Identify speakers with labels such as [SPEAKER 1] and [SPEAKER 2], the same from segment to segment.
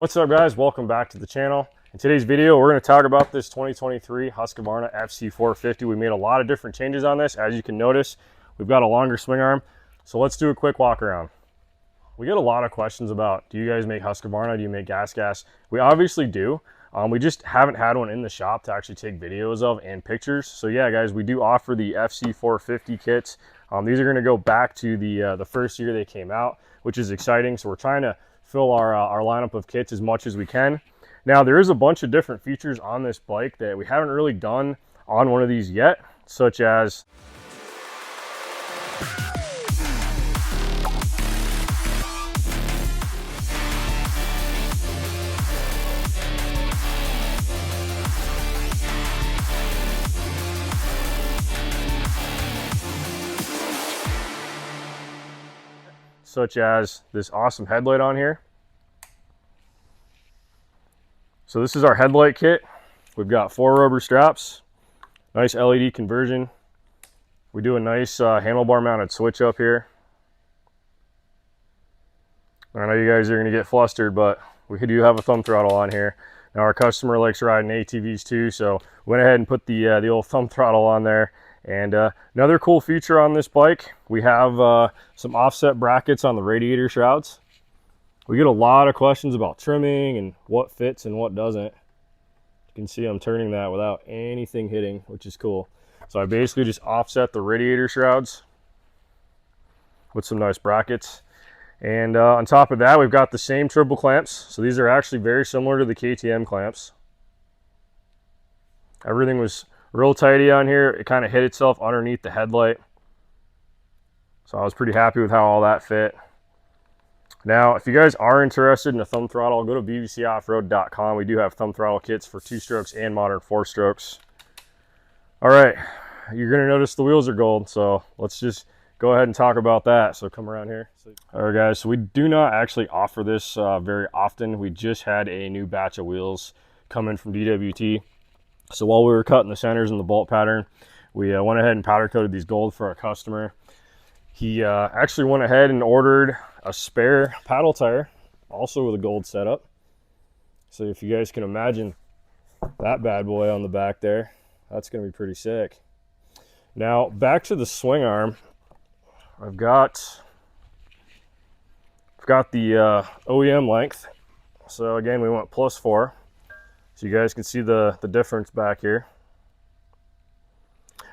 [SPEAKER 1] What's up, guys? Welcome back to the channel. In today's video, we're going to talk about this 2023 Husqvarna FC450. We made a lot of different changes on this. As you can notice, we've got a longer swing arm. So let's do a quick walk around. We get a lot of questions about, do you guys make Husqvarna? Do you make gas? We obviously do. We just haven't had one in the shop to actually take videos of and pictures. So yeah, guys, we do offer the FC450 kits. These are going to go back to the first year they came out, which is exciting. So we're trying to fill our lineup of kits as much as we can. Now, there is a bunch of different features on this bike that we haven't really done on one of these yet, such as this awesome headlight on here. So this is our headlight kit. We've got 4 rubber straps, nice LED conversion. We do a nice handlebar mounted switch up here. I know you guys are gonna get flustered, but we do have a thumb throttle on here. Now our customer likes riding ATVs too, so went ahead and put the old thumb throttle on there. And another cool feature on this bike, we have some offset brackets on the radiator shrouds. We get a lot of questions about trimming and what fits and what doesn't. You can see I'm turning that without anything hitting, which is cool. So I basically just offset the radiator shrouds with some nice brackets. And on top of that, we've got the same triple clamps. So these are actually very similar to the KTM clamps. Everything was real tidy on here. It kind of hid itself underneath the headlight. So I was pretty happy with how all that fit. Now, if you guys are interested in a thumb throttle, go to bbcoffroad.com. We do have thumb throttle kits for 2-strokes and modern 4-strokes. All right, you're gonna notice the wheels are gold, so let's just go ahead and talk about that. So come around here. All right, guys, so we do not actually offer this very often. We just had a new batch of wheels come in from DWT. So while we were cutting the centers and the bolt pattern, we went ahead and powder coated these gold for our customer. He actually went ahead and ordered a spare paddle tire, also with a gold setup. So if you guys can imagine that bad boy on the back there, that's going to be pretty sick. Now back to the swing arm. I've got the OEM length. So again, we went +4. So you guys can see the difference back here.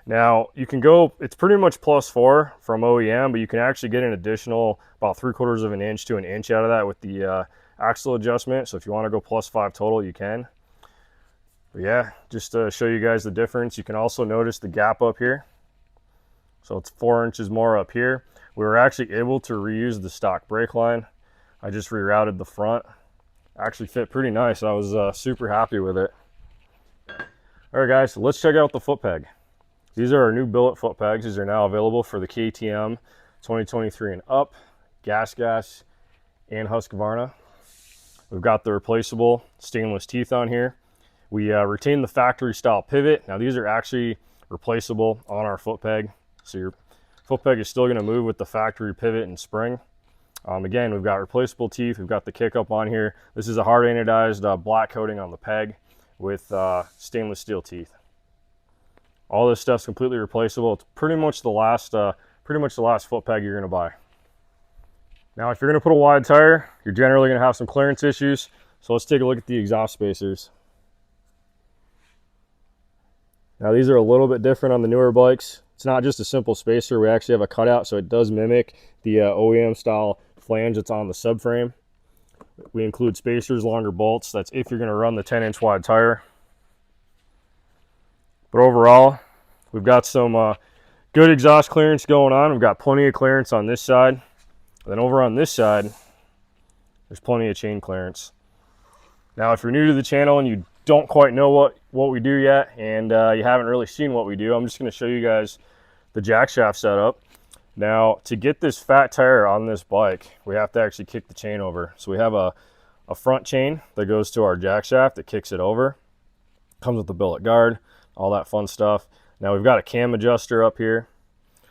[SPEAKER 1] Now you can go, it's pretty much +4 from OEM, but you can actually get an additional about 3/4 of an inch to an inch out of that with the axle adjustment. So if you want to go +5 total, you can. But yeah, just to show you guys the difference, you can also notice the gap up here. So it's 4 inches more up here. We were actually able to reuse the stock brake line. I just rerouted the front. Actually fit pretty nice. I was super happy with it. All right, guys, so let's check out the foot peg. These are our new billet foot pegs. These are now available for the KTM 2023 and up, gas, and Husqvarna. We've got the replaceable stainless teeth on here. We retain the factory style pivot. Now these are actually replaceable on our foot peg. So your foot peg is still gonna move with the factory pivot and spring. Again, we've got replaceable teeth. We've got the kick up on here. This is a hard anodized black coating on the peg with stainless steel teeth. All this stuff's completely replaceable. It's pretty much the last foot peg you're gonna buy. Now, if you're gonna put a wide tire, you're generally gonna have some clearance issues. So let's take a look at the exhaust spacers. Now these are a little bit different on the newer bikes. It's not just a simple spacer. We actually have a cutout, so it does mimic the OEM style flange that's on the subframe. We include spacers, longer bolts. That's if you're gonna run the 10-inch wide tire. But overall, we've got some good exhaust clearance going on. We've got plenty of clearance on this side. And then over on this side, there's plenty of chain clearance. Now, if you're new to the channel and you don't quite know what we do yet, and you haven't really seen what we do, I'm just going to show you guys the jack shaft setup. Now, to get this fat tire on this bike, we have to actually kick the chain over. So we have a front chain that goes to our jack shaft that kicks it over. Comes with the billet guard, all that fun stuff. Now we've got a cam adjuster up here,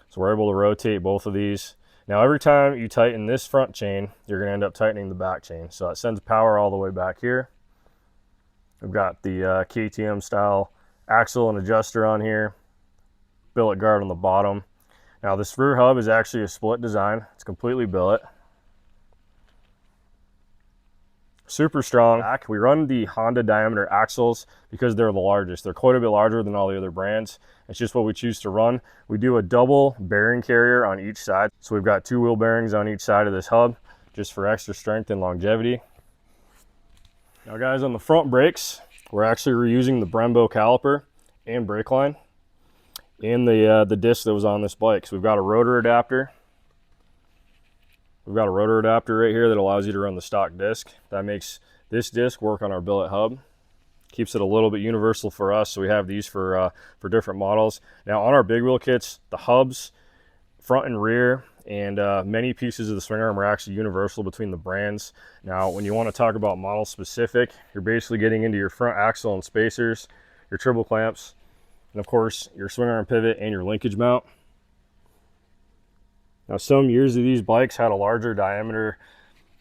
[SPEAKER 1] so we're able to rotate both of these. Now every time you tighten this front chain, you're going to end up tightening the back chain. So it sends power all the way back here. We've got the KTM style axle and adjuster on here, billet guard on the bottom. Now this rear hub is actually a split design. It's completely billet. Super strong. We run the Honda diameter axles because they're the largest. They're quite a bit larger than all the other brands. It's just what we choose to run. We do a double bearing carrier on each side. So we've got 2 wheel bearings on each side of this hub just for extra strength and longevity. Now guys, on the front brakes, we're actually reusing the Brembo caliper and brake line and the disc that was on this bike. So we've got a rotor adapter. We've got a rotor adapter right here that allows you to run the stock disc. That makes this disc work on our billet hub. Keeps it a little bit universal for us, so we have these for different models. Now on our big wheel kits, the hubs, front and rear, and many pieces of the swing arm are actually universal between the brands. Now when you want to talk about model specific, you're basically getting into your front axle and spacers, your triple clamps, and of course your swing arm pivot and your linkage mount. Now some years of these bikes had a larger diameter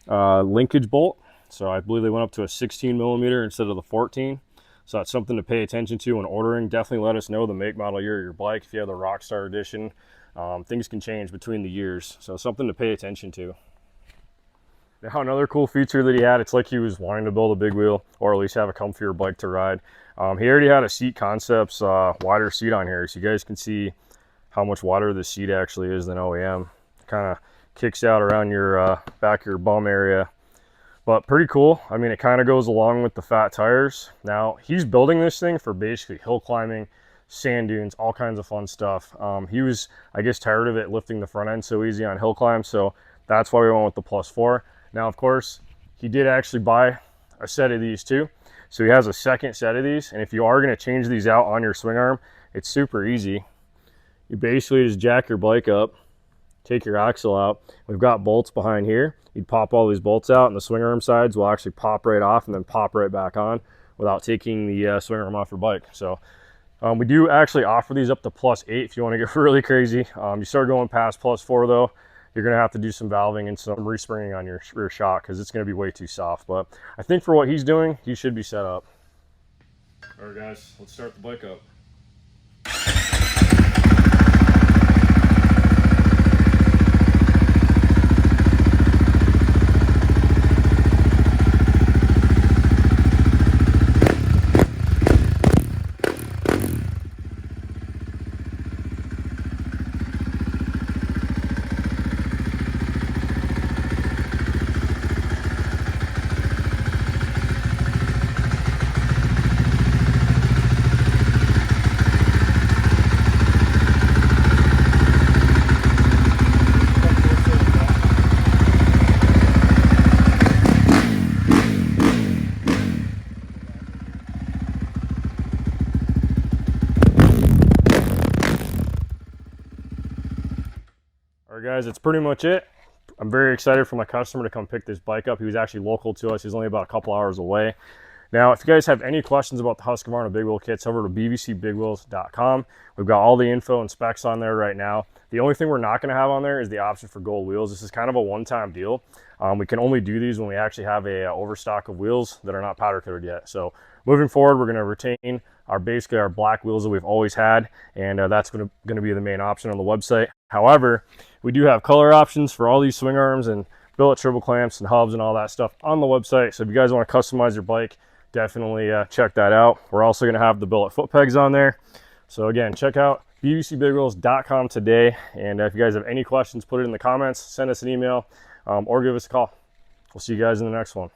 [SPEAKER 1] linkage bolt, so I believe they went up to a 16 millimeter instead of the 14. So that's something to pay attention to when ordering. Definitely let us know the make, model, year of your bike. If you have the Rockstar edition, things can change between the years, so something to pay attention to. Now another cool feature that he had, it's like he was wanting to build a big wheel or at least have a comfier bike to ride. He already had a Seat Concepts wider seat on here, so you guys can see how much wider the seat actually is than OEM. Kind of kicks out around your back of your bum area, but pretty cool. I mean, it kind of goes along with the fat tires. Now he's building this thing for basically hill climbing, sand dunes, all kinds of fun stuff. He was, I guess, tired of it lifting the front end so easy on hill climbs, so that's why we went with the +4. Now of course he did actually buy a set of these too, so he has a second set of these, and if you are going to change these out on your swing arm, it's super easy. You basically just jack your bike up, take your axle out. We've got bolts behind here. You'd pop all these bolts out, and the swing arm sides will actually pop right off and then pop right back on without taking the swing arm off your bike. So we do actually offer these up to +8 if you want to get really crazy. You start going past +4 though, you're going to have to do some valving and some respringing on your rear shock because it's going to be way too soft. But I think for what he's doing, he should be set up. All right guys, let's start the bike up. All right guys, that's pretty much it. I'm very excited for my customer to come pick this bike up. He was actually local to us. He's only about a couple hours away. Now, if you guys have any questions about the Husqvarna big wheel kits, over to bbcbigwheels.com. We've got all the info and specs on there right now. The only thing we're not going to have on there is the option for gold wheels. This is kind of a one-time deal. We can only do these when we actually have a overstock of wheels that are not powder coated yet. So moving forward, we're going to retain basically our black wheels that we've always had, and that's going to be the main option on the website. However, we do have color options for all these swing arms and billet triple clamps and hubs and all that stuff on the website. So if you guys want to customize your bike, definitely check that out. We're also going to have the billet foot pegs on there. So again, check out bbcbigwheels.com today. And if you guys have any questions, put it in the comments, send us an email, or give us a call. We'll see you guys in the next one.